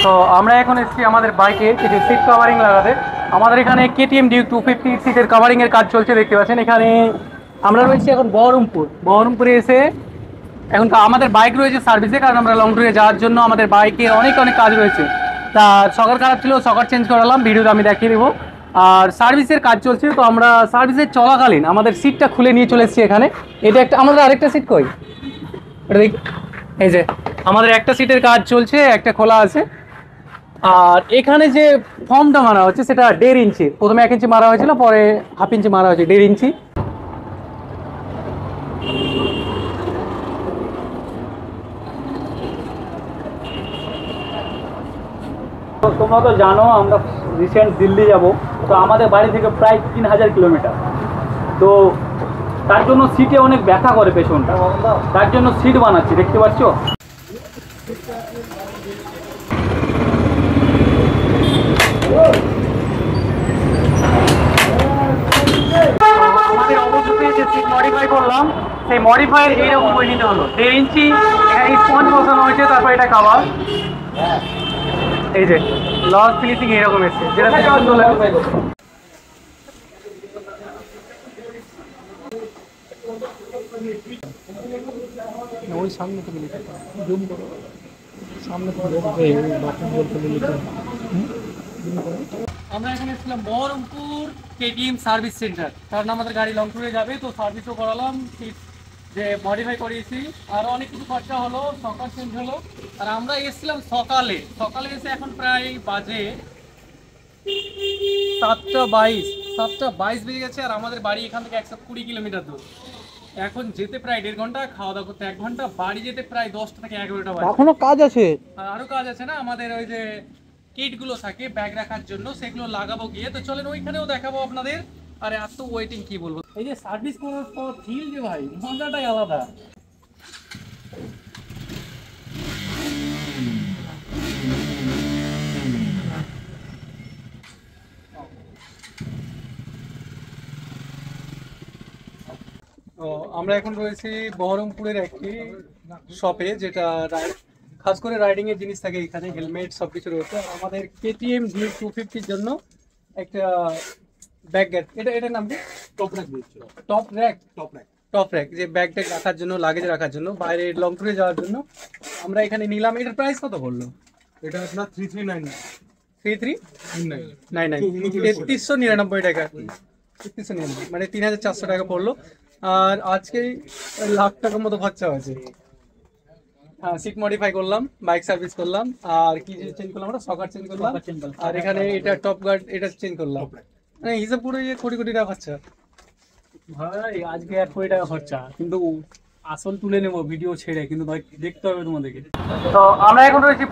তো আমরা এখন এসেছি আমাদের বাইকে কিছু সিট কভারিং লাগাতে। আমাদের এখানে কেটিএম ডিউক 250 সিটের কভারিংয়ের কাজ চলছে, দেখতে পাচ্ছেন। এখানে আমরা রয়েছি এখন বহরমপুরে এসে এখন আমাদের বাইক রয়েছে সার্ভিসে, কারণ আমরা লং ট্যুরে যাওয়ার জন্য আমাদের বাইকে অনেক অনেক কাজ রয়েছে। তা সকার খারাপ ছিল, সকার চেঞ্জ করালাম, ভিডিওতে আমি দেখিয়ে দেবো। আর সার্ভিসের কাজ চলছে, তো আমরা সার্ভিসের চলাকালীন আমাদের সিটটা খুলে নিয়ে চলে এসেছি এখানে। এটা একটা আমাদের আরেকটা সিট কই, এটা দেখ, এই যে আমাদের একটা সিটের কাজ চলছে, একটা খোলা আছে। আর এখানে যে ফর্মটা মারা হচ্ছে সেটা 1.5 ইঞ্চি, প্রথমে 1 ইঞ্চি মারা হয়েছিল, পরে হাফ ইঞ্চি মারা হয়েছে, 1.5 ইঞ্চি। তো তোমরা তো জানো আমরা রিসেন্ট দিল্লি যাব, তো আমাদের বাড়ি থেকে প্রায় 3000 কিলোমিটার। তো তার জন্য সিটে অনেক ব্যথা করে পেছনটা, তার জন্য সিট বানাচ্ছি, দেখতে পাচ্ছ। আমাদের অবশ্যই যে সিট মডিফাই করলাম, সেই মডিফাইয়ের এইরকম বই নিতে হলো। 1.5 ইঞ্চি এখানে স্পঞ্জ বসানো হয়েছে, তারপর এটা কাভার, এই যে লস ফিনিশিং এইরকম এসছে, যেটা সুন্দর লাগে। ওই সামনে থেকে লিখে জুম করো, সামনে আমরা এখানে এসেছিলাম বহরমপুর কেটিএম সার্ভিস সেন্টার, কারণ আমাদের গাড়ি লং ট্যুরে যাবে, তো সার্ভিসও করালাম, যে মডিফাই করিয়েছি, আর অনেক কিছু খরচা হলো, সকাল চেঞ্জ হলো। আর আমরা এসেছিলাম সকালে এসে এখন প্রায় বাজে 7:22 বেজে গেছে। আর আমাদের বাড়ি এখান থেকে 120 কিলোমিটার দূর। এখন যেতে প্রায় 1.5 ঘন্টা, খাওয়া দাওয়া করতে 1 ঘন্টা, বাড়ি যেতে প্রায় 10টা থেকে 11টা বাজে। এখনো কাজ আছে? আরো কাজ আছে না, আমাদের ওই যে কিটগুলো থাকে ব্যাগ রাখার জন্য, সেগুলো লাগাবো গিয়ে। তো চলেন ওইখানেও দেখাবো আপনাদের। আর এত ওয়েটিং কি বলবো, এই যে সার্ভিস করার পর ফিল যে ভাই, মজাটাই আলাদা। তো আমরা এখন রয়েছি বহরমপুরের একটি শপে, যেটা খাস করে রাইডিং এর জিনিস থাকে এখানে, হেলমেট সবকিছু রয়েছে। আর আমাদের কেটিএম ডিউক 250 জন্য একটা ব্যাগ, এটার নাম কি? টপ র্যাক, যে ব্যাগ ট্যাগ রাখার জন্য, লাগেজ রাখার জন্য, বাইরে লং ট্যুরে যাওয়ার জন্য আমরা এখানে নিলাম। এটার প্রাইস কত বললো? এটা আপনার 3399 3399 টাকা, 3399, মানে 3400 টাকা পড়লো। আর আজকে 1 লাখ টাকার মতো খরচা হয়েছে। হ্যাঁ, সিট মডিফাই করলাম, বাইক সার্ভিস করলাম, আর কি চেঞ্জ করলাম, আমরা সকার চেঞ্জ করলাম, আর এখানে এটা টপ গার্ড এটা চেঞ্জ করলাম। মানে হিসাব করে যে কোটি কোটি টাকা খরচা ভাই। আজকে 1 কোটি টাকা খরচা, কিন্তু আসল তুলে নেবো ভিডিও ছেড়ে, কিন্তু ভাই দেখতে হবে তোমাদেরকে। তো আমরা এখন রয়েছি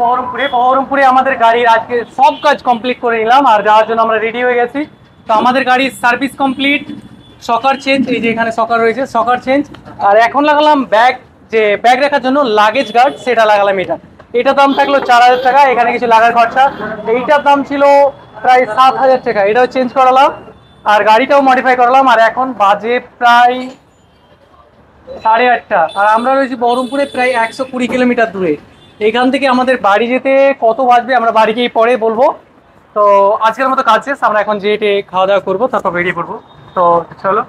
বহরমপুরে আমাদের গাড়ির আজকে সব কাজ কমপ্লিট করে নিলাম, আর যাওয়ার জন্য আমরা রেডি হয়ে গেছি। তো আমাদের গাড়ির সার্ভিস কমপ্লিট, সকার চেঞ্জ, এই যে এখানে সকার রয়েছে, সকার চেঞ্জ। আর এখন লাগালাম ব্যাগ, যে ব্যাগ রাখার জন্য লাগেজ গার্ড, সেটা লাগালাম। এটা দাম থাকলো 4000 টাকা, এখানে কিছু লাগার খরচা। এইটার দাম ছিল প্রায় 7000 টাকা, এটাও চেঞ্জ করালাম, আর গাড়িটাও মডিফাই করালাম। আর এখন বাজে প্রায় 8:30, আর আমরা রয়েছি বহরমপুরে প্রায় 120 কিলোমিটার দূরে। এখান থেকে আমাদের বাড়ি যেতে কত বাজবে আমরা বাড়ি গিয়ে পরে বলবো। তো আজকের মতো কাজ শেষ, আমরা এখন যেয়ে খাওয়া দাওয়া করবো, তারপর বেরিয়ে পড়বো। তো চলো।